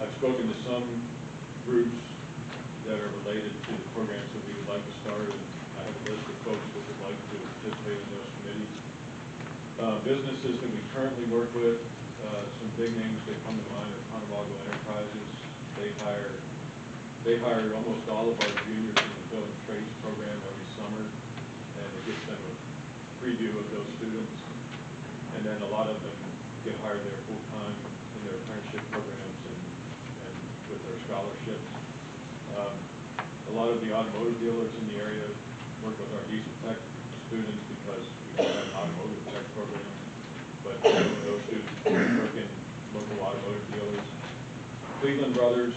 I've spoken to some groups that are related to the programs that we would like to start, and I have a list of folks that would like to participate in those committees. Businesses that we currently work with, some big names that come to mind are Conovago Enterprises. They hire almost all of our juniors in the building trades program every summer, and it gives them a preview of those students. And then a lot of them get hired there full-time in their apprenticeship programs and with their scholarships. A lot of the automotive dealers in the area work with our diesel tech students because we don't have an automotive tech program, but those students work in local automotive dealers. Cleveland Brothers,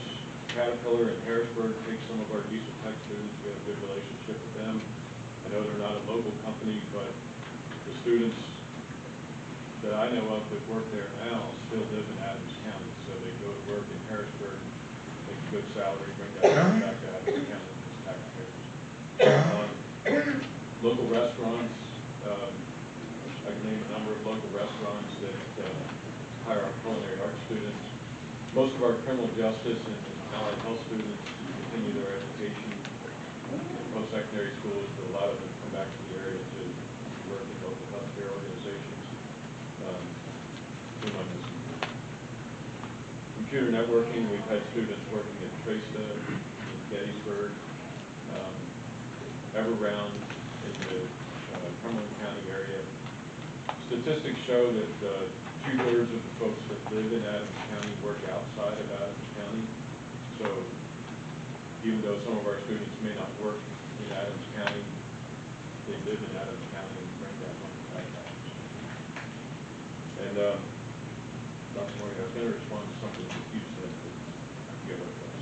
Caterpillar, and Harrisburg take some of our diesel tech students. We have a good relationship with them. I know they're not a local company, but the students that I know of that work there now still live in Adams County, so they go to work in Harrisburg, make a good salary, bring that back to Adams County as taxpayers. Local restaurants, I can name a number of local restaurants that hire our culinary arts students. Most of our criminal justice and allied health students continue their education in post-secondary schools, but a lot of them come back to the area to work in local healthcare organizations. Computer networking, we've had students working at Tresta, in Gettysburg, Everround in the Cumberland County area. Statistics show that 2/3 of the folks that live in Adams County work outside of Adams County. So even though some of our students may not work in Adams County, they live in Adams County and bring that money back to Adams. And Dr. Morgan, I was going to respond to something that you said, but I forget what it was.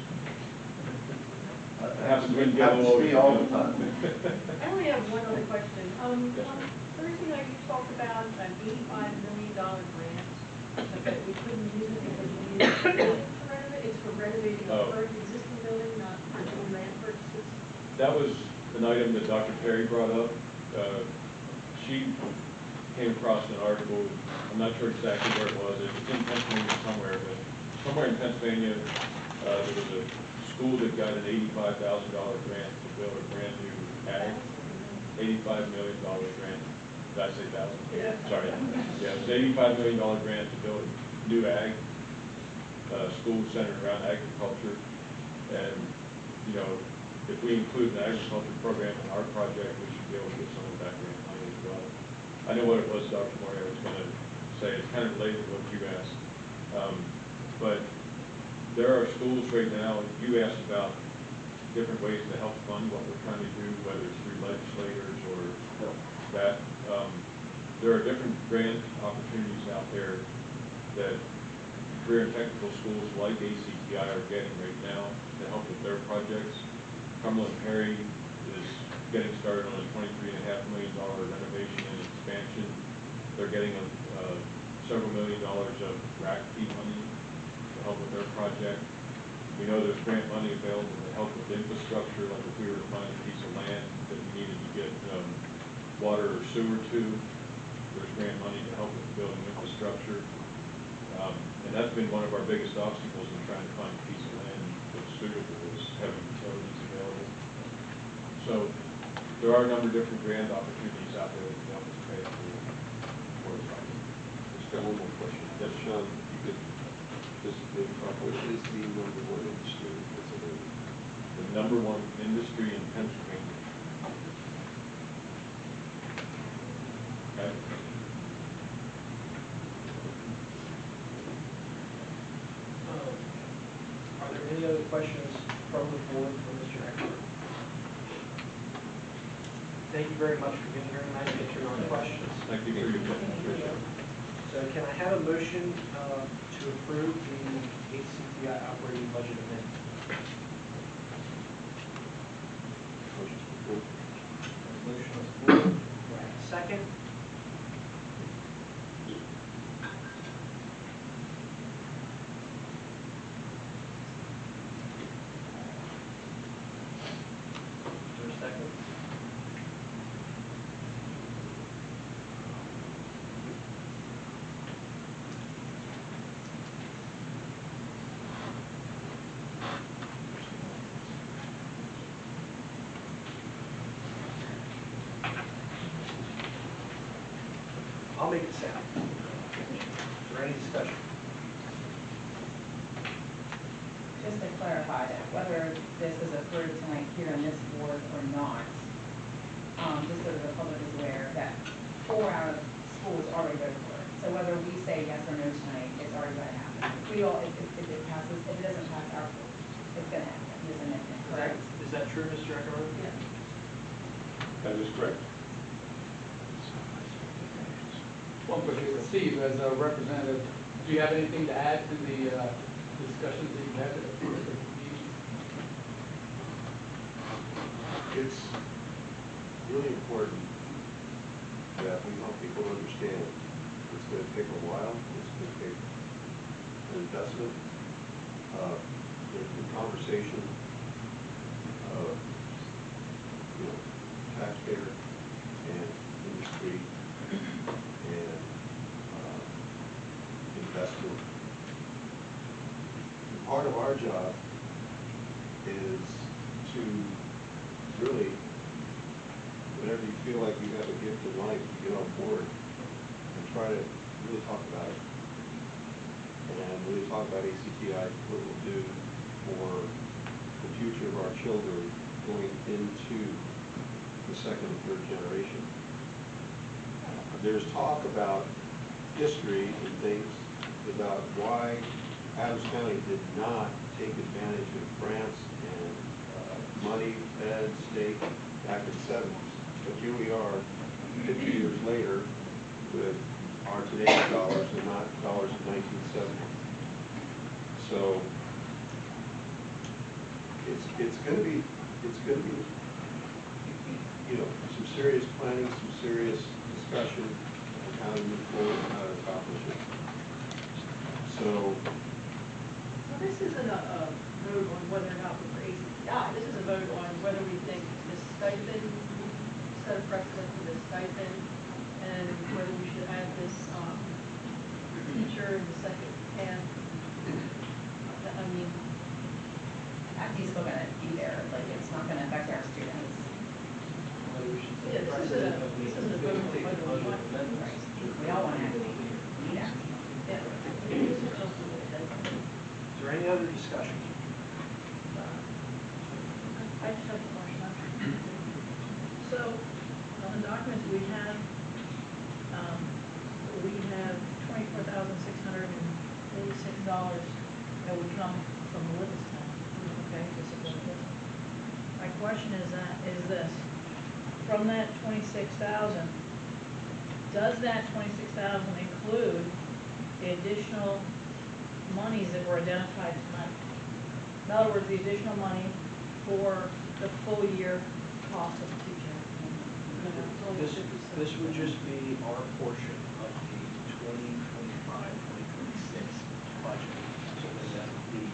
It happens when you get old. Me all the time. I only have one other question. Yes, Thursday night you talked about an $85 million grant, but we couldn't use it because we needed to renovate. It's for renovating a current existing building, not for new land purchases. That was an item that Dr. Perry brought up. She came across an article, I'm not sure exactly where it was. It was in Pennsylvania somewhere, but somewhere in Pennsylvania, there was a school that got an $85,000 grant to build a brand new ag. $85 million grant. Did I say thousand? Yeah. Sorry. Yeah, it was an $85 million grant to build a new ag school centered around agriculture. And, you know, if we include an agriculture program in our project, we should be able to get some of that grant money as well. I know what it was, Dr. Moyer, I was going to say. It's kind of related to what you asked. But there are schools right now, you asked about different ways to help fund what we're trying to do, whether it's through legislators or that. There are different grant opportunities out there that career and technical schools like ACTI are getting right now to help with their projects. Cumberland Perry is getting started on a $23.5 million renovation and expansion. They're getting several $1 million of RAC fee money to help with their project. We know there's grant money available to help with infrastructure, like if we were to find a piece of land that we needed to get water or sewer to, there's grant money to help with building infrastructure. And that's been one of our biggest obstacles in trying to find a piece of land that's suitable, is having utilities available. So there are a number of different grant opportunities out there that can help us pay for the project. Just got one more question. Yes, Sean, you could just maybe talk, what is the #1 industry in Pennsylvania? The #1 industry in Pennsylvania. Okay. Are there any other questions from the board for Mr. Expert? Thank you very much for being here tonight and answering our questions. Thank you for your attention. So can I have a motion to approve the ACTI operating budget amendment? Motion approved. Motion on the floor. Do I have a second? Is there a second? Is there any discussion? Just to clarify that, whether this is approved tonight here in this board or not, just so that the public is aware that 4 out of school is already voted for. So whether we say yes or no tonight, it's already going to happen. If we all, if it passes, if it doesn't pass our board, it's going to happen. It isn't it, correct? Is that true, Mr. Eckert? Yeah. That is correct. One question, Steve, as a representative, do you have anything to add to the discussions that you've had at the meeting? It's really important that we help people understand it's going to take a while, it's going to take an investment. There's the conversation of, taxpayer and industry and investment. And part of our job is to really, whenever you feel like you have a gift in life, you get on board and try to really talk about it. And really talk about ACTI, what it will do for the future of our children going into the second and third generation. There's talk about history and things about why Adams County did not take advantage of grants and money, fed, state, back in the 70s. But here we are, 50 years later, with our today's dollars and not dollars of 1970. So it's going to be some serious planning, some serious discussion on how to move forward and how to accomplish it. So Well, this isn't a vote on whether or not we're for ACTI. This is a vote on whether we think this stipend, set a precedent for this stipend, and whether we should add this teacher in the second half. I mean, He's still going to be there, like, it's not going to affect our students. yeah, this isn't a vote on whether we want to. Right. We all want to be there. Yeah. This is just a little bit. Is there any other discussion? I just have a question. So, on the documents we have $24,686 that would come from Littlestown, okay, to support this. My question is this, from that 26,000, does that 26,000 include the additional monies that were identified tonight? In other words, the additional money for the full year cost of the teacher. This would just be our portion of the 2025-2026 budget. So that the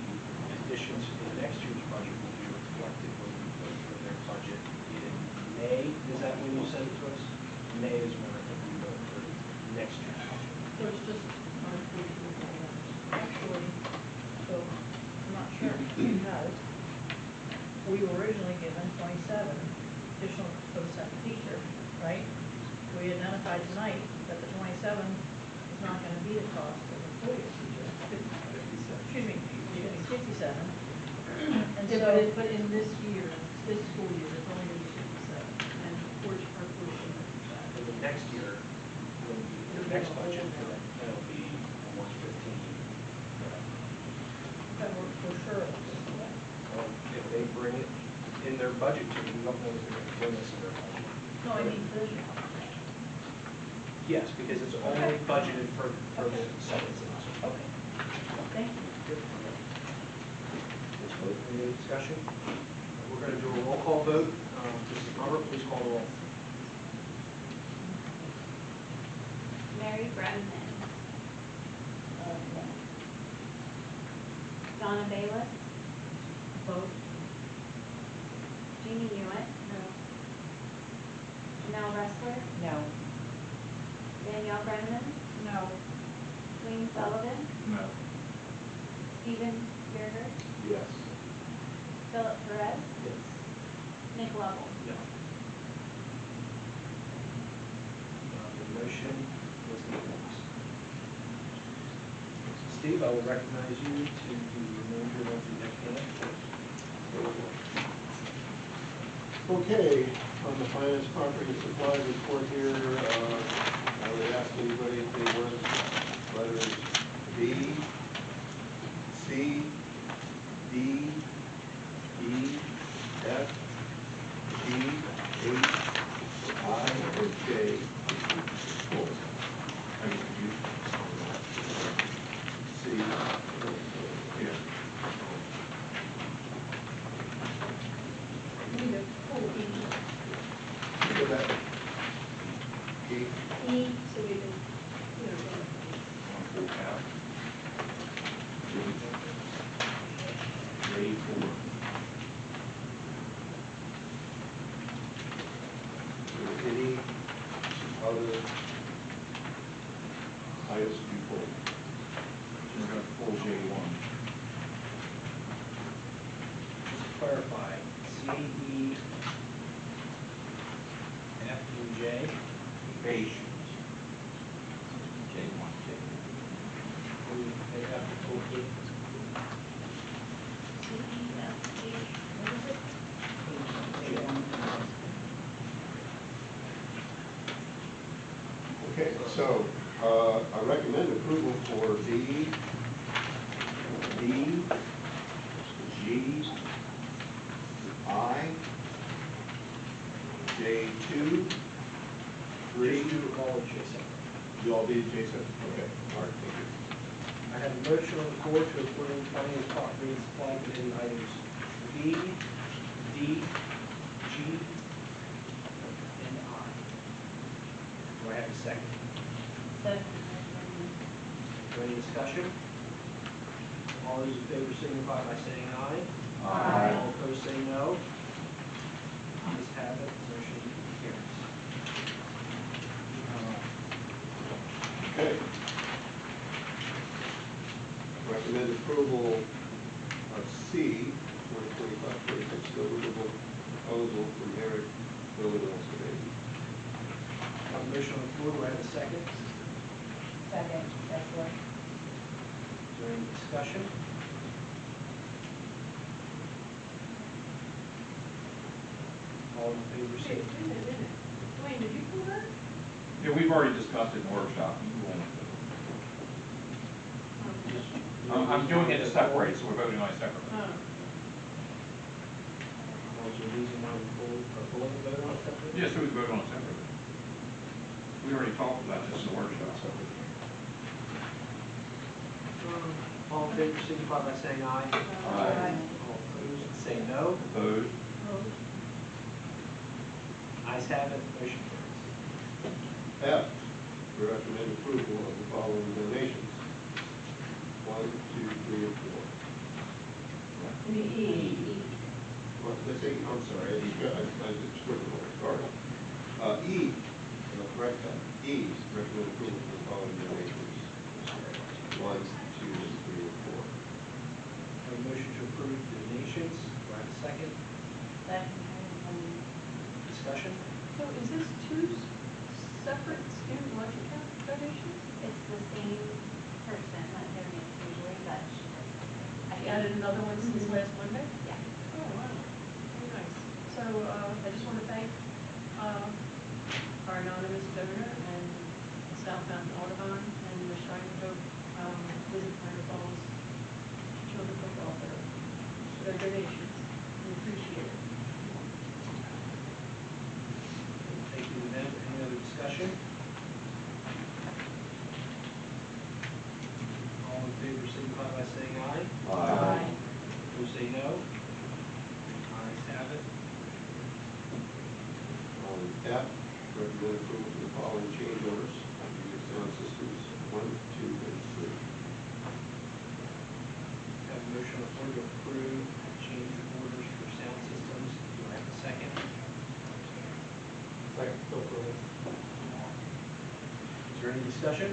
additions in next year's budget will be reflected when we vote for their budget in May. Is that when you send it to us? May is when I think we vote for next year's budget. So it's just actually, so I'm not sure because we were originally given 27 additional for the second teacher, right? We identified tonight that the 27 is not going to be the cost of the full year teacher. Excuse me, 57. And so, but in this year, this school year, it's only going to be 57, and portion. In the next year, when the next budget, that'll be almost 15. That we're sure of. Well, if they bring it in their budget, we don't know if they're going to bring this in their budget. No, I mean this year. Yes, because it's only budgeted for the second semester. Okay. Thank you. Any discussion? We're going to do a roll call vote. Mrs. Mummer, please call the roll. Mary Brennan. No. Donna Bayless. Vote. Jeannie Hewitt. No. Janelle Ressler. No. Danielle Brennan. No. Wayne Sullivan. No. Stephen Gerger. yes. Philip Perez. Yes. Nick Lovell. No. The motion as needed. Steve, I will recognize you to do the remainder of the explanation. Okay, on the finance property and supplies report here, I would ask anybody if they want letters B, C, D, E, F, G, H, I, or J. Full. I mean, you. C, yeah. We need a full E. So that, E, E, so we can, you know, go. Full count. Grade 4. any other items to be pulled? We're gonna pull J1. Just to clarify, C, E, F, and J. H. J1, They have to pull E. Okay, so, I recommend approval for B, D, G, I, J2, 3. J2, all of J separate. You all did J7? Okay, all right, thank you. I have a motion on the floor to approve finance property and supply committee items B, D, G, and I. Do I have a second? Second. Is there any discussion? All those in favor signify by saying aye. Aye. All opposed say no. Ayes have it, motion carries. Okay. Recommend approval of C, 2025-26 deliverable proposal from Eric Building and Excavating. I have a motion on the floor, do I have a second? Second, that's what. Is there any discussion? All in favor Wait, say wait a minute. Dwayne, did you pull that? Yeah, we've already discussed it in the workshop. I'm doing it separate, so we're voting on it separately. Was there a reason why we pulled, or pulling the vote on it separately? Yes, so we vote on it separately. We already talked about this in the workshop. All in favor signify by saying aye. Aye. All opposed say no. Opposed? Ayes have it, motion carries. F, we recommend approval of the following donations. 1, 2, 3, and 4. E. Well, let's say, I'm sorry, I just scribbled on it, sorry. E, I'll correct that. E, recommend approval of the following donations. 1, 2, 3, and 4. A motion to approve donations, do I have a second? Second. Discussion? So is this two separate student lunch account donations? It's the same person that donates usually, but She added another one since last Monday? Yeah. Oh, wow, very nice. So, I just want to thank, our anonymous donor and South Mountain Audubon and the Shining Hope, Visit Planter Falls Children's Book Author for their donations. We appreciate it. Thank you, Lynette. Any other discussion? All in favor signify by saying aye. Aye. Opposed say no. Ayes have it. F, recommend approval of the following change orders. Unit sound systems, 1, 2, and 3. Have a motion on the floor to approve change orders for sound systems. Do I have a second? Second, so for it. Is there any discussion?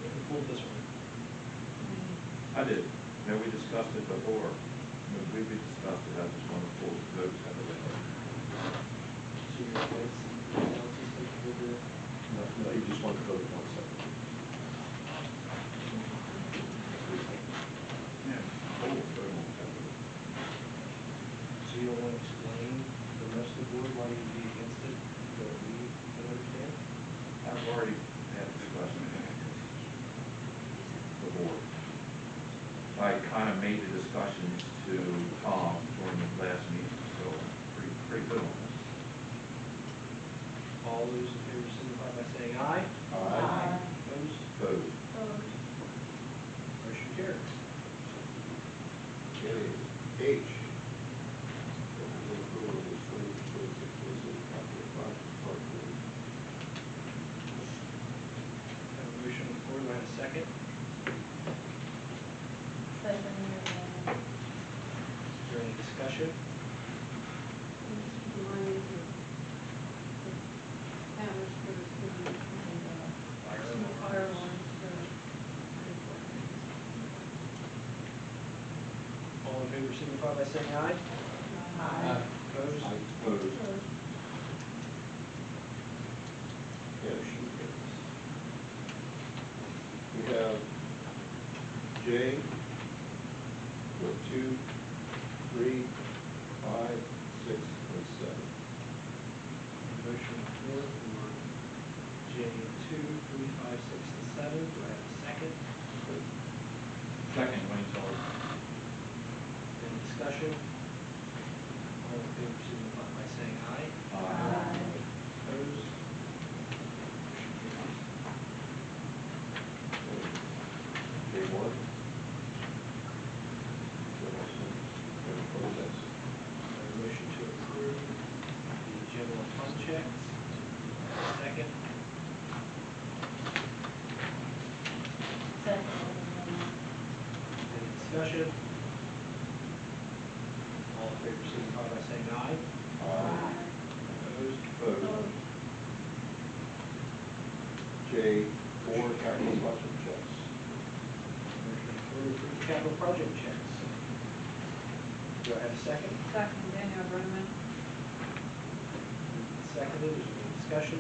Who pulled this one? I did. No, we discussed it before. We discussed it, I just want to pull those separately. So you're going to see the penalties taken with the, No, you just want to vote one second. so you don't want to explain to the rest of the board why you'd be against it, that we can understand? I've already had discussion with the board. I kind of made the discussions to Tom during the last meeting, so pretty good on this. All those in favor signify by saying aye. Aye. Opposed? Opposed. Motion carries. Okay, H. Approval of the 2026 capital project part one. Have a motion on the floor, do I have a second? Is there any discussion? Fire alarms All in favor signify by saying aye. Opposed? Opposed. Motion carries. We have J, 2, 3, 5, 6, and 7. Motion on the floor for J 2, 3, 5, 6, and 7. Do I have a second? Second, Wayne Charles. Any discussion? All in favor signify by saying aye. Opposed? Motion carries. J1. A motion to approve the general fund checks. Second. Any discussion? All in favor signify by saying aye. Opposed? Opposed. J4, capital budget checks. Motion to approve the capital project checks. Do I have a second? Second, Daniel Brenneman. Seconded, is there any discussion?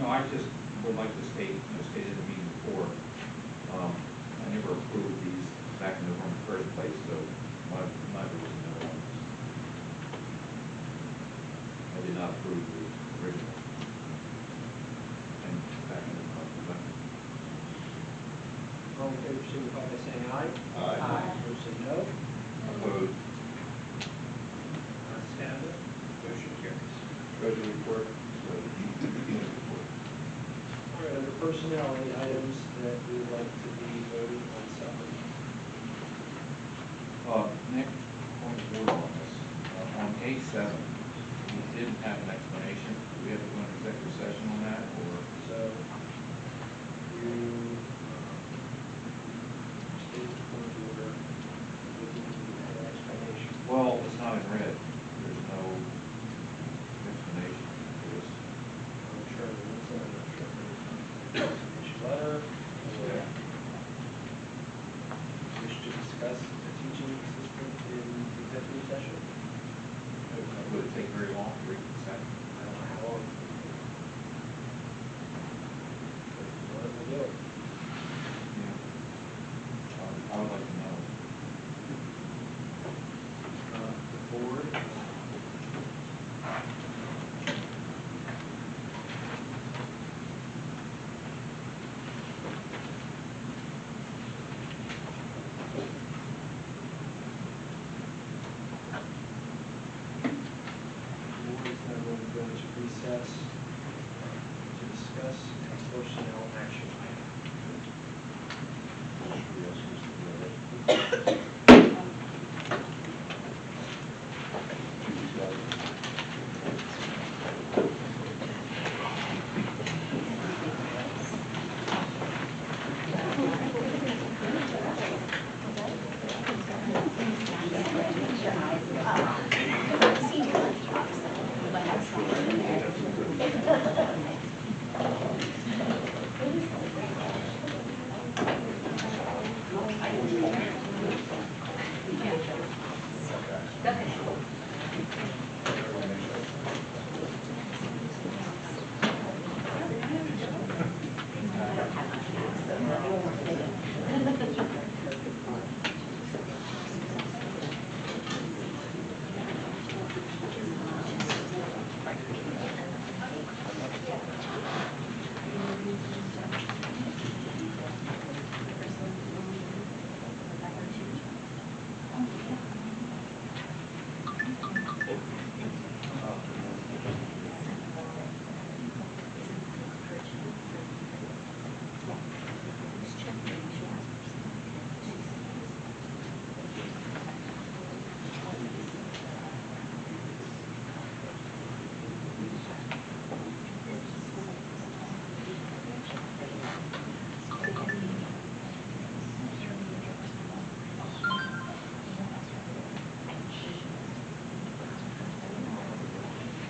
No, I just would like to state, stated in the meeting before, I never approved these back in November first place, so my vote was no on this. I did not approve the original. And back in November. All in favor signify by saying aye. Aye. Opposed say no. Opposed. Ayes have it. Motion carries. Treasury report. Report. All right, under personnel, any items that we would like to be voted on separately? Nick, point of order on this. On A7, we didn't have an explanation. Do we have to go into executive session on that, or? So, you state the point of order, we can have an explanation. Well, it's not in red. There's no explanation for this. I'm sure there is, I'm not sure if there's an explanation letter, or wish to discuss the teaching assistant in executive session. Would it take very long to read the second? I don't know how long. What do we do? Yeah. I would like to know. The board. Board is now going to go into recess to discuss a personnel action item.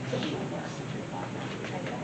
pushing more. I did.